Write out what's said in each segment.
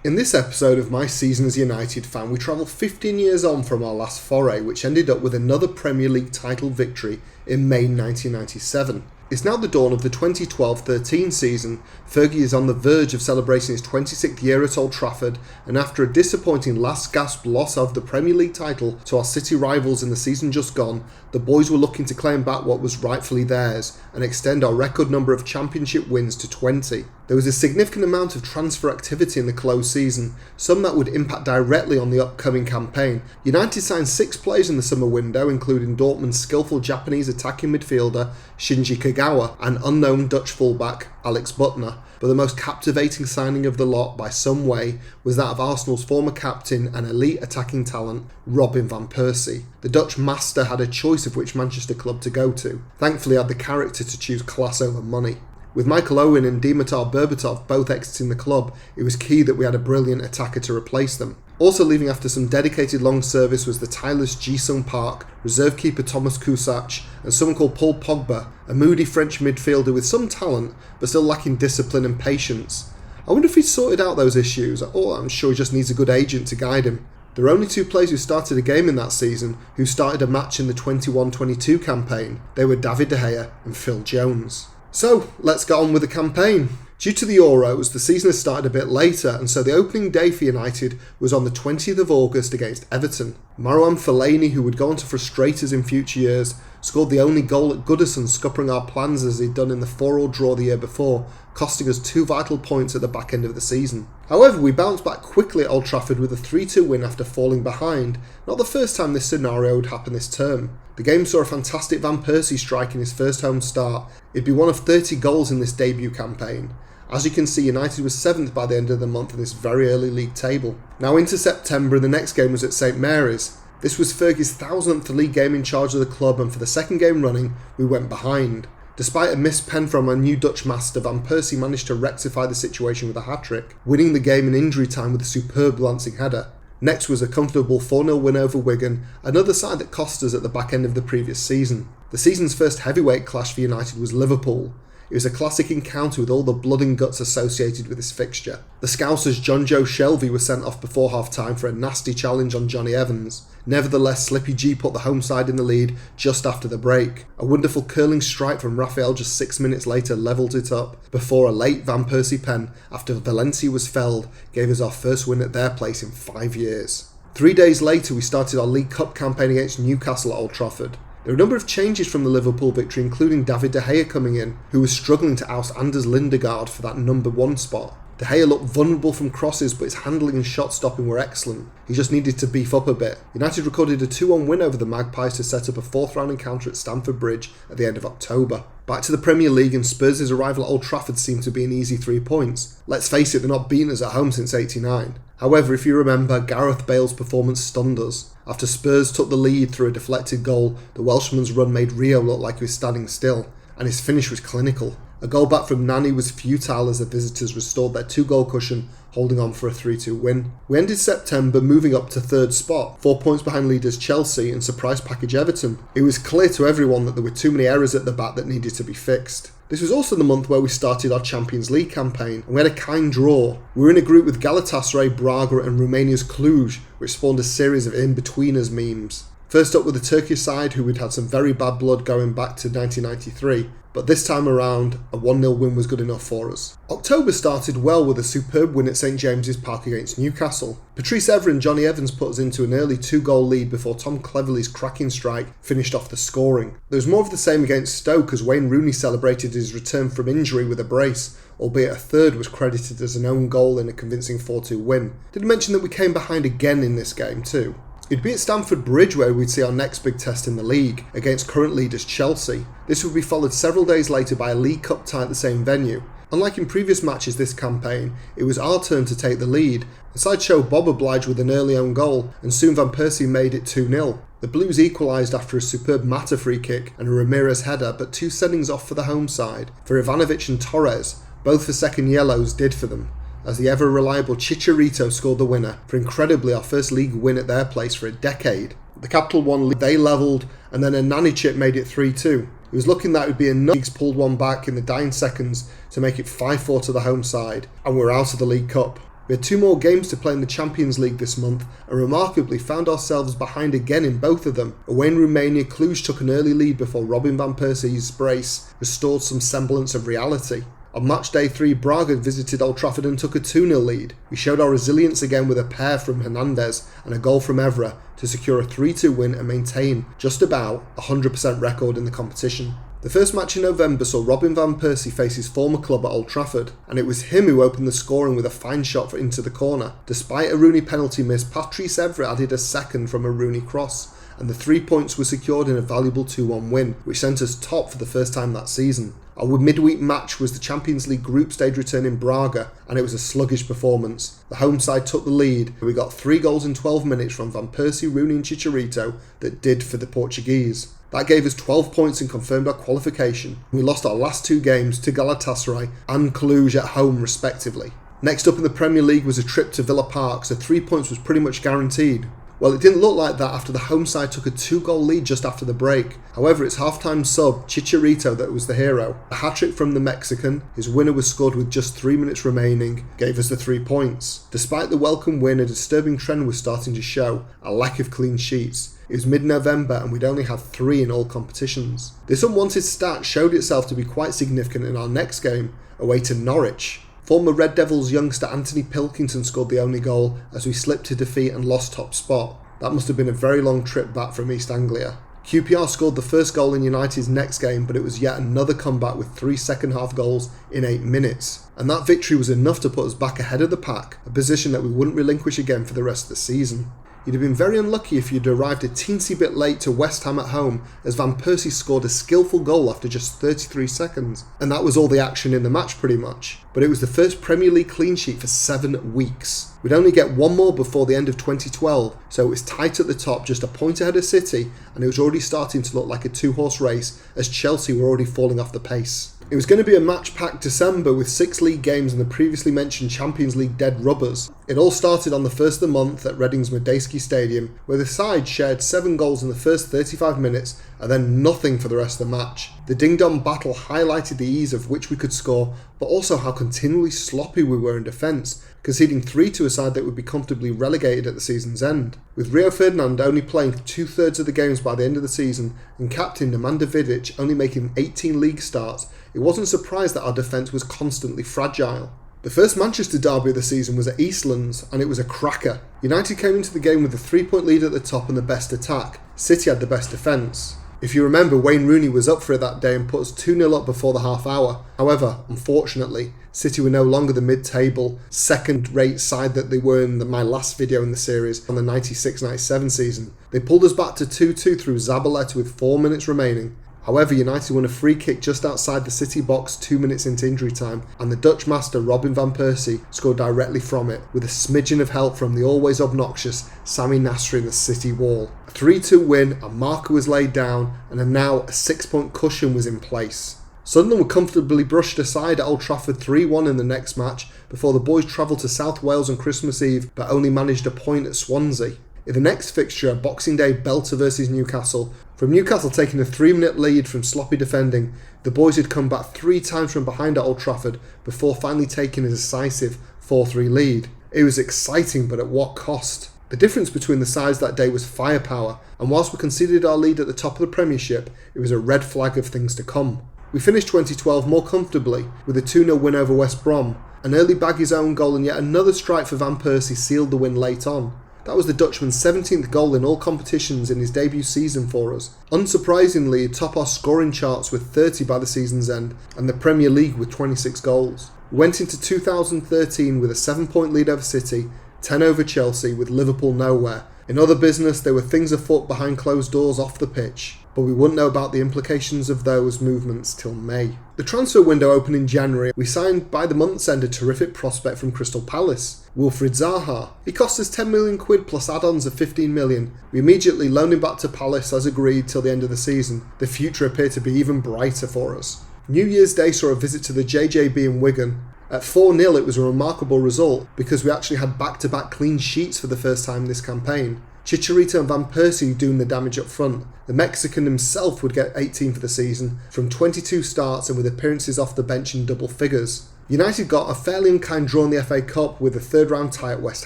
In this episode of My Season as a United Fan, we travel 15 years on from our last foray, which ended up with another Premier League title victory in May 1997. It's now the dawn of the 2012-13 season. Fergie is on the verge of celebrating his 26th year at Old Trafford, and after a disappointing last-gasp loss of the Premier League title to our City rivals in the season just gone, the boys were looking to claim back what was rightfully theirs and extend our record number of championship wins to 20. There was a significant amount of transfer activity in the closed season, some that would impact directly on the upcoming campaign. United signed 6 players in the summer window, including Dortmund's skillful Japanese attacking midfielder Shinji Kagawa and unknown Dutch fullback Alex Butner, but the most captivating signing of the lot by some way was that of Arsenal's former captain and elite attacking talent Robin van Persie. The Dutch master had a choice of which Manchester club to go to. Thankfully had the character to choose class over money. With Michael Owen and Dimitar Berbatov both exiting the club, it was key that we had a brilliant attacker to replace them. Also leaving after some dedicated long service was the tireless Ji-Sung Park, reserve keeper Thomas Kusac, and someone called Paul Pogba, a moody French midfielder with some talent, but still lacking discipline and patience. I wonder if he's sorted out those issues, or I'm sure he just needs a good agent to guide him. There are only 2 players who started a game in that season who started a match in the 21-22 campaign. They were David De Gea and Phil Jones. So, let's get on with the campaign. Due to the Euros, the season has started a bit later, and so the opening day for United was on the 20th of August against Everton. Marouane Fellaini, who would go on to frustrate us in future years, scored the only goal at Goodison, scuppering our plans as he'd done in the 4-4 draw the year before, costing us 2 vital points at the back end of the season. However, we bounced back quickly at Old Trafford with a 3-2 win after falling behind. Not the first time this scenario would happen this term. The game saw a fantastic Van Persie strike in his first home start. It'd be one of 30 goals in this debut campaign. As you can see, United was 7th by the end of the month in this very early league table. Now into September, and the next game was at St Mary's. This was Fergie's 1000th league game in charge of the club, and for the second game running, we went behind. Despite a missed pen from our new Dutch master, Van Persie managed to rectify the situation with a hat-trick, winning the game in injury time with a superb lancing header. Next was a comfortable 4-0 win over Wigan, another side that cost us at the back end of the previous season. The season's first heavyweight clash for United was Liverpool. It was a classic encounter with all the blood and guts associated with this fixture. The Scousers John Joe Shelvey was sent off before half-time for a nasty challenge on Johnny Evans. Nevertheless, Slippy G put the home side in the lead just after the break. A wonderful curling strike from Raphael just 6 minutes later levelled it up, before a late Van Persie pen after Valencia was felled gave us our first win at their place in 5 years. 3 days later we started our League Cup campaign against Newcastle at Old Trafford. There were a number of changes from the Liverpool victory, including David De Gea coming in, who was struggling to oust Anders Lindegaard for that number 1 spot. De Gea looked vulnerable from crosses, but his handling and shot stopping were excellent. He just needed to beef up a bit. United recorded a 2-1 win over the Magpies to set up a 4th round encounter at Stamford Bridge at the end of October. Back to the Premier League, and Spurs' arrival at Old Trafford seemed to be an easy 3 points. Let's face it, they're not beaten us at home since '89. However, if you remember, Gareth Bale's performance stunned us. After Spurs took the lead through a deflected goal, the Welshman's run made Rio look like he was standing still, and his finish was clinical. A goal back from Nani was futile as the visitors restored their 2-goal cushion, holding on for a 3-2 win. We ended September moving up to 3rd spot, 4 points behind leaders Chelsea and surprise package Everton. It was clear to everyone that there were too many errors at the back that needed to be fixed. This was also the month where we started our Champions League campaign, and we had a kind draw. We were in a group with Galatasaray, Braga and Romania's Cluj, which spawned a series of in-betweeners memes. First up with the Turkish side, who we'd had some very bad blood going back to 1993, but this time around, a 1-0 win was good enough for us. October started well with a superb win at St James's Park against Newcastle. Patrice Evra and Johnny Evans put us into an early 2-goal lead before Tom Cleverley's cracking strike finished off the scoring. There was more of the same against Stoke as Wayne Rooney celebrated his return from injury with a brace, albeit a third was credited as an own goal in a convincing 4-2 win. Did mention that we came behind again in this game too. It'd be at Stamford Bridge where we'd see our next big test in the league, against current leaders Chelsea. This would be followed several days later by a League Cup tie at the same venue. Unlike in previous matches this campaign, it was our turn to take the lead. The side show Bob obliged with an early own goal, and soon Van Persie made it 2-0. The Blues equalised after a superb Mata free kick and a Ramirez header, but 2 sendings off for the home side, for Ivanovic and Torres, both for second yellows, did for them, as the ever-reliable Chicharito scored the winner for incredibly our first league win at their place for a decade. The Capital One, they levelled, and then a Nani chip made it 3-2. It was looking that it would be enough. Leagues pulled one back in the dying seconds to make it 5-4 to the home side, and we're out of the League Cup. We had 2 more games to play in the Champions League this month and remarkably found ourselves behind again in both of them. Away in Romania, Cluj took an early lead before Robin van Persie's brace restored some semblance of reality. On match day 3, Braga visited Old Trafford and took a 2-0 lead. We showed our resilience again with a pair from Hernandez and a goal from Evra to secure a 3-2 win and maintain just about a 100% record in the competition. The first match in November saw Robin van Persie face his former club at Old Trafford, and it was him who opened the scoring with a fine shot into the corner. Despite a Rooney penalty miss, Patrice Evra added a second from a Rooney cross, and the 3 points were secured in a valuable 2-1 win, which sent us top for the first time that season. Our midweek match was the Champions League group stage return in Braga, and it was a sluggish performance. The home side took the lead, and we got 3 goals in 12 minutes from Van Persie, Rooney and Chicharito that did for the Portuguese. That gave us 12 points and confirmed our qualification. We lost our last 2 games to Galatasaray and Cluj at home respectively. Next up in the Premier League was a trip to Villa Park, so 3 points was pretty much guaranteed. Well, it didn't look like that after the home side took a 2-goal lead just after the break. However, it's half-time sub Chicharito that was the hero. A hat-trick from the Mexican, his winner was scored with just 3 minutes remaining, gave us the 3 points. Despite the welcome win, a disturbing trend was starting to show, a lack of clean sheets. It was mid-November and we'd only had 3 in all competitions. This unwanted stat showed itself to be quite significant in our next game, away to Norwich. Former Red Devils youngster Anthony Pilkington scored the only goal as we slipped to defeat and lost top spot. That must have been a very long trip back from East Anglia. QPR scored the first goal in United's next game, but it was yet another comeback with 3 second-half goals in 8 minutes. And that victory was enough to put us back ahead of the pack, a position that we wouldn't relinquish again for the rest of the season. You'd have been very unlucky if you'd arrived a teensy bit late to West Ham at home, as Van Persie scored a skillful goal after just 33 seconds. And that was all the action in the match pretty much. But it was the first Premier League clean sheet for 7 weeks. We'd only get 1 more before the end of 2012, so it was tight at the top, just a point ahead of City, and it was already starting to look like a 2-horse race as Chelsea were already falling off the pace. It was going to be a match-packed December with 6 league games and the previously mentioned Champions League dead rubbers. It all started on the 1st of the month at Reading's Medeski Stadium, where the side shared 7 goals in the first 35 minutes and then nothing for the rest of the match. The ding-dong battle highlighted the ease of which we could score, but also how continually sloppy we were in defence, conceding 3 to a side that would be comfortably relegated at the season's end. With Rio Ferdinand only playing 2/3 of the games by the end of the season, and captain Nemanja Vidic only making 18 league starts, it wasn't surprised that our defence was constantly fragile. The first Manchester derby of the season was at Eastlands, and it was a cracker. United came into the game with a 3-point lead at the top and the best attack. City had the best defence. If you remember, Wayne Rooney was up for it that day and put us 2-0 up before the half hour. However, unfortunately, City were no longer the mid-table, second-rate side that they were in my last video in the series on the 96-97 season. They pulled us back to 2-2 through Zabaleta with 4 minutes remaining. However, United won a free kick just outside the City box 2 minutes into injury time, and the Dutch master Robin van Persie scored directly from it, with a smidgen of help from the always obnoxious Sami Nasri in the City wall. A 3-2 win, a marker was laid down, and now a 6-point cushion was in place. Sunderland were comfortably brushed aside at Old Trafford 3-1 in the next match, before the boys travelled to South Wales on Christmas Eve, but only managed a point at Swansea. In the next fixture, Boxing Day belter versus Newcastle. From Newcastle taking a 3-minute lead from sloppy defending, the boys had come back 3 times from behind at Old Trafford before finally taking a decisive 4-3 lead. It was exciting, but at what cost? The difference between the sides that day was firepower, and whilst we conceded our lead at the top of the Premiership, it was a red flag of things to come. We finished 2012 more comfortably with a 2-0 win over West Brom. An early Baggy's own goal and yet another strike for Van Persie sealed the win late on. That was the Dutchman's 17th goal in all competitions in his debut season for us. Unsurprisingly, he'd top our scoring charts with 30 by the season's end, and the Premier League with 26 goals. We went into 2013 with a 7-point lead over City, 10 over Chelsea, with Liverpool nowhere. In other business, there were things afoot behind closed doors off the pitch, but we wouldn't know about the implications of those movements till May. The transfer window opened in January. We signed by the month's end a terrific prospect from Crystal Palace, Wilfried Zaha. He cost us 10 million quid plus add-ons of 15 million. We immediately loaned him back to Palace as agreed till the end of the season. The future appeared to be even brighter for us. New Year's Day saw a visit to the JJB in Wigan. At 4-0 it was a remarkable result because we actually had back-to-back clean sheets for the first time this campaign. Chicharito and Van Persie doing the damage up front. The Mexican himself would get 18 for the season, from 22 starts and with appearances off the bench in double figures. United got a fairly unkind draw in the FA Cup with a third-round tie at West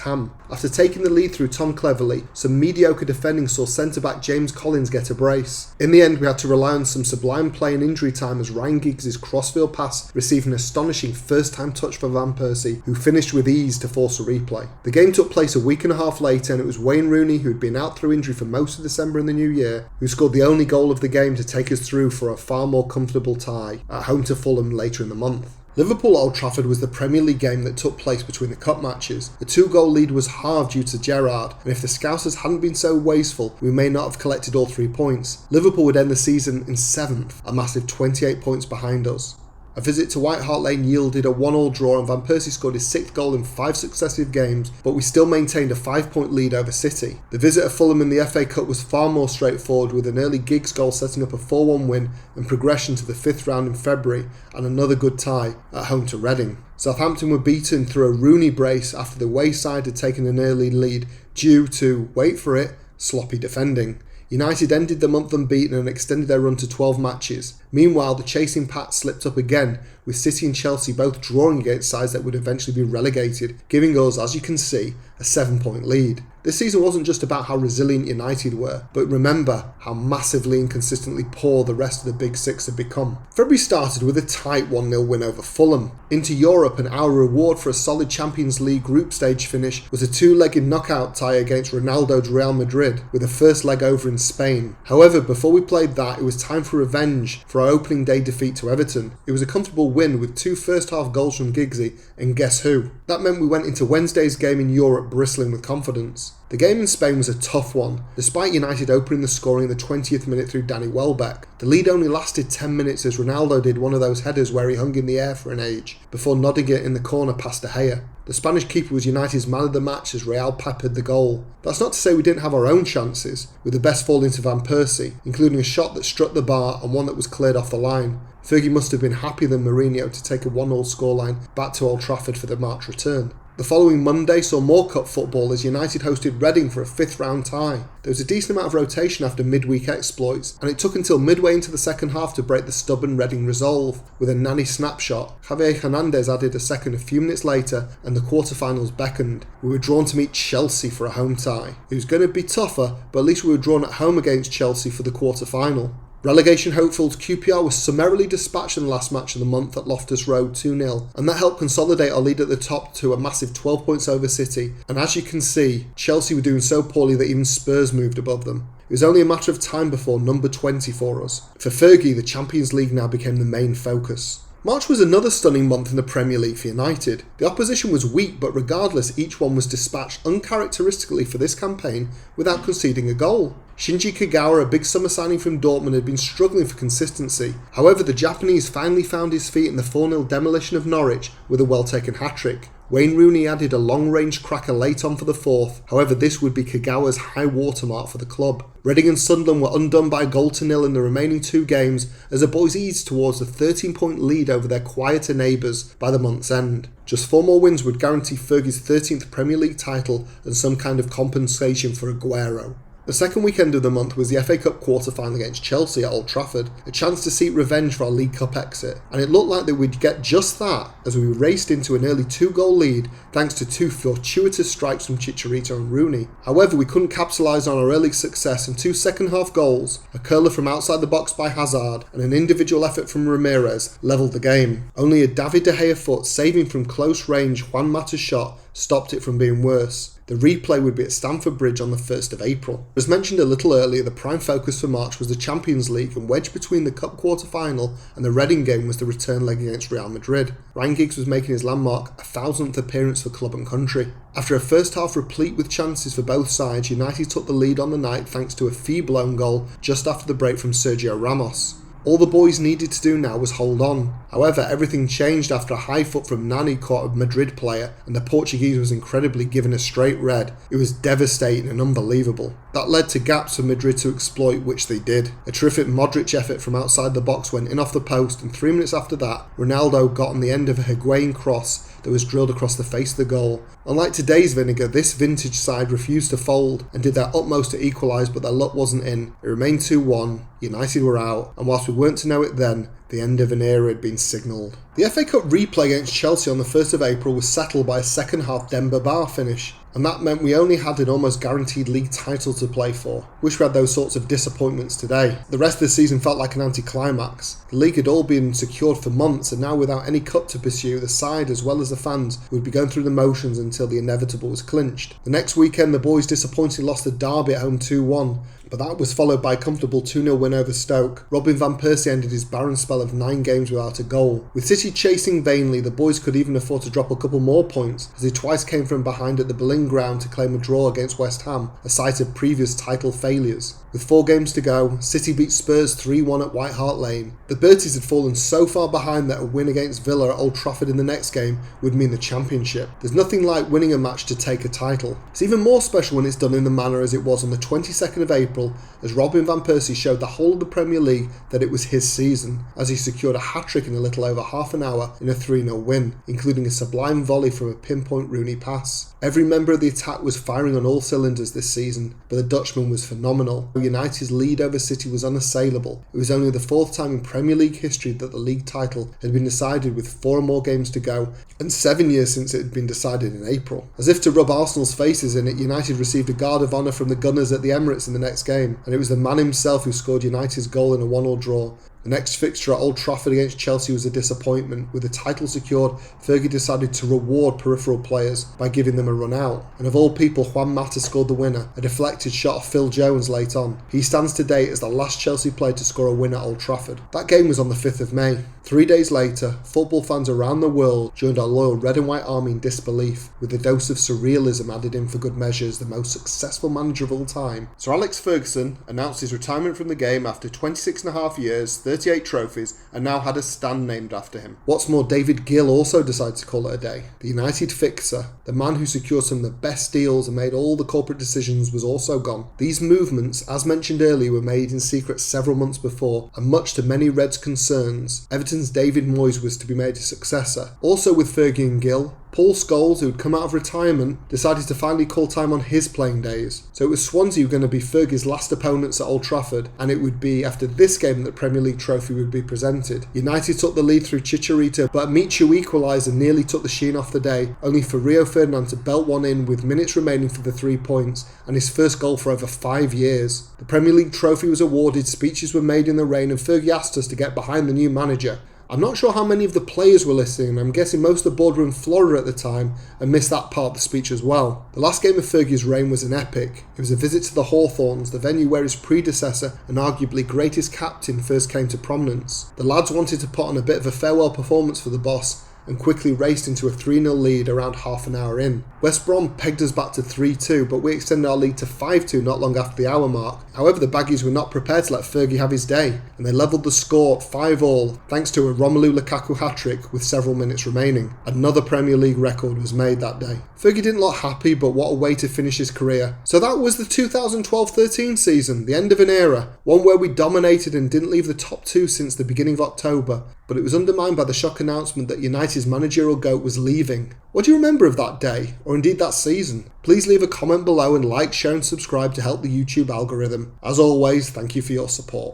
Ham. After taking the lead through Tom Cleverley, some mediocre defending saw centre-back James Collins get a brace. In the end, we had to rely on some sublime play and injury time as Ryan Giggs' crossfield pass received an astonishing first-time touch for Van Persie, who finished with ease to force a replay. The game took place a week and a half later, and it was Wayne Rooney, who had been out through injury for most of December and the New Year, who scored the only goal of the game to take us through for a far more comfortable tie at home to Fulham later in the month. Liverpool Old Trafford was the Premier League game that took place between the cup matches. The 2-goal lead was halved due to Gerrard, and if the Scousers hadn't been so wasteful, we may not have collected all 3 points. Liverpool would end the season in 7th, a massive 28 points behind us. A visit to White Hart Lane yielded a 1-1 draw, and Van Persie scored his 6th goal in 5 successive games, but we still maintained a 5-point lead over City. The visit of Fulham in the FA Cup was far more straightforward, with an early Giggs goal setting up a 4-1 win and progression to the 5th round in February, and another good tie at home to Reading. Southampton were beaten through a Rooney brace after the away side had taken an early lead due to, wait for it, sloppy defending. United ended the month unbeaten and extended their run to 12 matches. Meanwhile, the chasing pack slipped up again, with City and Chelsea both drawing against sides that would eventually be relegated, giving us, as you can see, a 7-point lead. This season wasn't just about how resilient United were, but remember how massively and consistently poor the rest of the Big Six had become. February started with a tight 1-0 win over Fulham. Into Europe, and our reward for a solid Champions League group stage finish was a 2-legged knockout tie against Ronaldo's Real Madrid, with a first leg over in Spain. However, before we played that, it was time for revenge for our opening day defeat to Everton. It was a comfortable win with 2 first-half goals from Giggsy, and guess who? That meant we went into Wednesday's game in Europe bristling with confidence. The game in Spain was a tough one, despite United opening the scoring in the 20th minute through Danny Welbeck. The lead only lasted 10 minutes as Ronaldo did one of those headers where he hung in the air for an age, before nodding it in the corner past De Gea. The Spanish keeper was United's man of the match as Real peppered the goal. That's not to say we didn't have our own chances, with the best falling to Van Persie, including a shot that struck the bar and one that was cleared off the line. Fergie must have been happier than Mourinho to take a 1-0 scoreline back to Old Trafford for the March return. The following Monday saw more cup football as United hosted Reading for a 5th round tie. There was a decent amount of rotation after midweek exploits, and it took until midway into the second half to break the stubborn Reading resolve. With a nanny snapshot, Javier Hernandez added a second a few minutes later, and the quarterfinals beckoned. We were drawn to meet Chelsea for a home tie. It was going to be tougher, but at least we were drawn at home against Chelsea for the quarterfinal. Relegation hopefuls QPR was summarily dispatched in the last match of the month at Loftus Road 2-0, and that helped consolidate our lead at the top to a massive 12 points over City, and as you can see, Chelsea were doing so poorly that even Spurs moved above them. It was only a matter of time before number 20 for us. For Fergie, the Champions League now became the main focus. March was another stunning month in the Premier League for United. The opposition was weak, but regardless, each one was dispatched uncharacteristically for this campaign without conceding a goal. Shinji Kagawa, a big summer signing from Dortmund, had been struggling for consistency. However, the Japanese finally found his feet in the 4-0 demolition of Norwich with a well-taken hat-trick. Wayne Rooney added a long-range cracker late on for the 4th, however this would be Kagawa's high watermark for the club. Reading and Sunderland were undone by a 0-0 in the remaining 2 games as the boys eased towards a 13-point lead over their quieter neighbours by the month's end. Just 4 more wins would guarantee Fergie's 13th Premier League title and some kind of compensation for Aguero. The second weekend of the month was the FA Cup quarter-final against Chelsea at Old Trafford, a chance to seek revenge for our League Cup exit, and it looked like that we'd get just that as we raced into an early 2-goal lead thanks to 2 fortuitous strikes from Chicharito and Rooney. However, we couldn't capitalise on our early success, and 2 second-half goals, a curler from outside the box by Hazard and an individual effort from Ramirez, levelled the game. Only a David De Gea foot saving from close range Juan Mata's shot stopped it from being worse. The replay would be at Stamford Bridge on the 1st of April. As mentioned a little earlier, the prime focus for March was the Champions League, and wedged between the Cup quarter-final and the Reading game was the return leg against Real Madrid. Ryan Giggs was making his landmark 1,000th appearance for club and country. After a first half replete with chances for both sides, United took the lead on the night thanks to a fee-blown goal just after the break from Sergio Ramos. All the boys needed to do now was hold on. However, everything changed after a high foot from Nani caught a Madrid player and the Portuguese was incredibly given a straight red. It was devastating and unbelievable. That led to gaps for Madrid to exploit, which they did. A terrific Modric effort from outside the box went in off the post, and 3 minutes after that, Ronaldo got on the end of a Higuain cross that was drilled across the face of the goal. Unlike today's vinegar, this vintage side refused to fold and did their utmost to equalise, but their luck wasn't in. It remained 2-1, United were out, and whilst we weren't to know it then, the end of an era had been signalled. The FA Cup replay against Chelsea on the 1st of April was settled by a second half Demba Ba finish, and that meant we only had an almost guaranteed league title to play for. Wish we had those sorts of disappointments today. The rest of the season felt like an anticlimax. The league had all been secured for months, and now without any cup to pursue, the side as well as the fans would be going through the motions until the inevitable was clinched. The next weekend the boys disappointingly lost the derby at home 2-1, but that was followed by a comfortable 2-0 win over Stoke. Robin van Persie ended his barren spell of 9 games without a goal. With City chasing vainly, the boys could even afford to drop a couple more points, as they twice came from behind at the Boleyn Ground to claim a draw against West Ham, a site of previous title failures. With 4 games to go, City beat Spurs 3-1 at White Hart Lane. The Berties had fallen so far behind that a win against Villa at Old Trafford in the next game would mean the championship. There's nothing like winning a match to take a title. It's even more special when it's done in the manner as it was on the 22nd of April, as Robin van Persie showed the whole of the Premier League that it was his season, as he secured a hat-trick in a little over half an hour in a 3-0 win, including a sublime volley from a pinpoint Rooney pass. Every member of the attack was firing on all cylinders this season, but the Dutchman was phenomenal. United's lead over City was unassailable. It was only the 4th time in Premier League history that the league title had been decided with 4 more games to go, and 7 years since it had been decided in April. As if to rub Arsenal's faces in it, United received a guard of honour from the Gunners at the Emirates in the next game, and it was the man himself who scored United's goal in a 1-1 draw. The next fixture at Old Trafford against Chelsea was a disappointment. With the title secured, Fergie decided to reward peripheral players by giving them a run out. And of all people, Juan Mata scored the winner, a deflected shot off Phil Jones late on. He stands today as the last Chelsea player to score a win at Old Trafford. That game was on the 5th of May. 3 days later, football fans around the world joined our loyal red and white army in disbelief, with a dose of surrealism added in for good measure as the most successful manager of all time. Sir Alex Ferguson announced his retirement from the game after 26.5 years, 38 trophies, and now had a stand named after him. What's more, David Gill also decided to call it a day. The United fixer, the man who secured some of the best deals and made all the corporate decisions, was also gone. These movements, as mentioned earlier, were made in secret several months before, and much to many Reds' concerns, Everton's David Moyes was to be made a successor. Also with Fergie and Gill, Paul Scholes, who had come out of retirement, decided to finally call time on his playing days. So it was Swansea who were going to be Fergie's last opponents at Old Trafford, and it would be after this game that the Premier League trophy would be presented. United took the lead through Chicharito, but Michu equalised and nearly took the sheen off the day, only for Rio Ferdinand to belt one in with minutes remaining for the 3 points, and his first goal for over 5 years. The Premier League trophy was awarded, speeches were made in the rain, and Fergie asked us to get behind the new manager. I'm not sure how many of the players were listening, and I'm guessing most of the board were in Florida at the time and missed that part of the speech as well. The last game of Fergie's reign was an epic. It was a visit to the Hawthorns, the venue where his predecessor and arguably greatest captain first came to prominence. The lads wanted to put on a bit of a farewell performance for the boss, and quickly raced into a 3-0 lead around half an hour in. West Brom pegged us back to 3-2, but we extended our lead to 5-2 not long after the hour mark. However, the Baggies were not prepared to let Fergie have his day, and they levelled the score 5-5 thanks to a Romelu Lukaku hat-trick with several minutes remaining. Another Premier League record was made that day. Fergie didn't look happy, but what a way to finish his career. So that was the 2012-13 season, the end of an era, one where we dominated and didn't leave the top 2 since the beginning of October, but it was undermined by the shock announcement that United's managerial GOAT was leaving. What do you remember of that day, or indeed that season? Please leave a comment below and like, share and subscribe to help the YouTube algorithm. As always, thank you for your support.